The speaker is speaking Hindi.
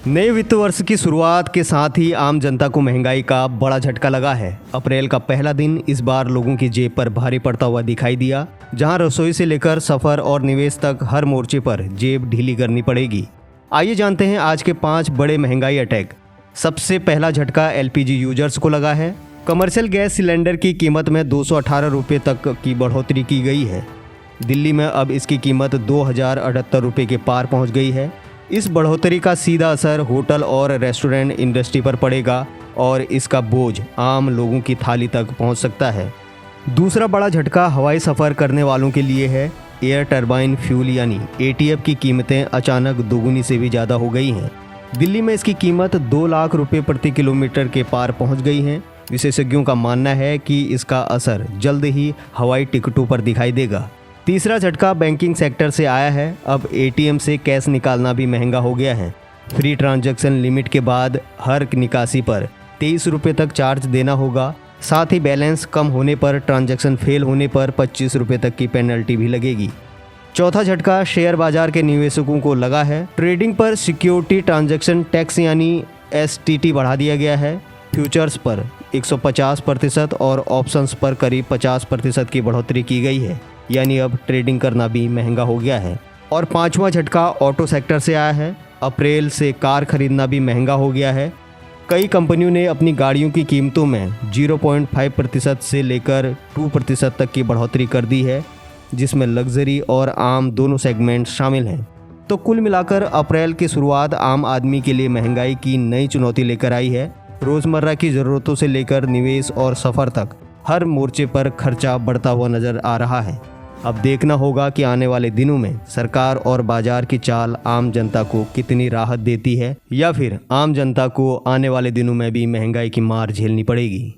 नए वित्त वर्ष की शुरुआत के साथ ही आम जनता को महंगाई का बड़ा झटका लगा है। अप्रैल का पहला दिन इस बार लोगों की जेब पर भारी पड़ता हुआ दिखाई दिया, जहां रसोई से लेकर सफर और निवेश तक हर मोर्चे पर जेब ढीली करनी पड़ेगी। आइए जानते हैं आज के 5 बड़े महंगाई अटैक। सबसे पहला झटका एलपीजी यूजर्स को लगा है। कमर्शियल गैस सिलेंडर की कीमत में 218 रुपये तक की बढ़ोतरी की गई है। दिल्ली में अब इसकी कीमत 2078 रुपये के पार पहुंच गई है। इस बढ़ोतरी का सीधा असर होटल और रेस्टोरेंट इंडस्ट्री पर पड़ेगा और इसका बोझ आम लोगों की थाली तक पहुंच सकता है। दूसरा बड़ा झटका हवाई सफ़र करने वालों के लिए है। एयर टरबाइन फ्यूल यानी एटीएफ की कीमतें अचानक दोगुनी से भी ज़्यादा हो गई हैं। दिल्ली में इसकी कीमत 2 लाख रुपये प्रति किलोमीटर के पार पहुंच गई है। विशेषज्ञों का मानना है कि इसका असर जल्द ही हवाई टिकटों पर दिखाई देगा। तीसरा झटका बैंकिंग सेक्टर से आया है। अब एटीएम से कैश निकालना भी महंगा हो गया है। फ्री ट्रांजैक्शन लिमिट के बाद हर निकासी पर 23 रुपये तक चार्ज देना होगा। साथ ही बैलेंस कम होने पर, ट्रांजैक्शन फेल होने पर 25 रुपये तक की पेनल्टी भी लगेगी। चौथा झटका शेयर बाजार के निवेशकों को लगा है। ट्रेडिंग पर सिक्योरिटी ट्रांजैक्शन टैक्स यानी एसटीटी बढ़ा दिया गया है। फ्यूचर्स पर 150% और ऑप्शंस पर करीब 50% की बढ़ोतरी की गई है, यानी अब ट्रेडिंग करना भी महंगा हो गया है। और पांचवा झटका ऑटो सेक्टर से आया है। अप्रैल से कार खरीदना भी महंगा हो गया है। कई कंपनियों ने अपनी गाड़ियों की कीमतों में 0.5% से लेकर 2% तक की बढ़ोतरी कर दी है, जिसमें लग्जरी और आम दोनों सेगमेंट शामिल हैं। तो कुल मिलाकर अप्रैल की शुरुआत आम आदमी के लिए महंगाई की नई चुनौती लेकर आई है। रोज़मर्रा की ज़रूरतों से लेकर निवेश और सफ़र तक हर मोर्चे पर खर्चा बढ़ता हुआ नज़र आ रहा है। अब देखना होगा कि आने वाले दिनों में सरकार और बाजार की चाल आम जनता को कितनी राहत देती है, या फिर आम जनता को आने वाले दिनों में भी महंगाई की मार झेलनी पड़ेगी।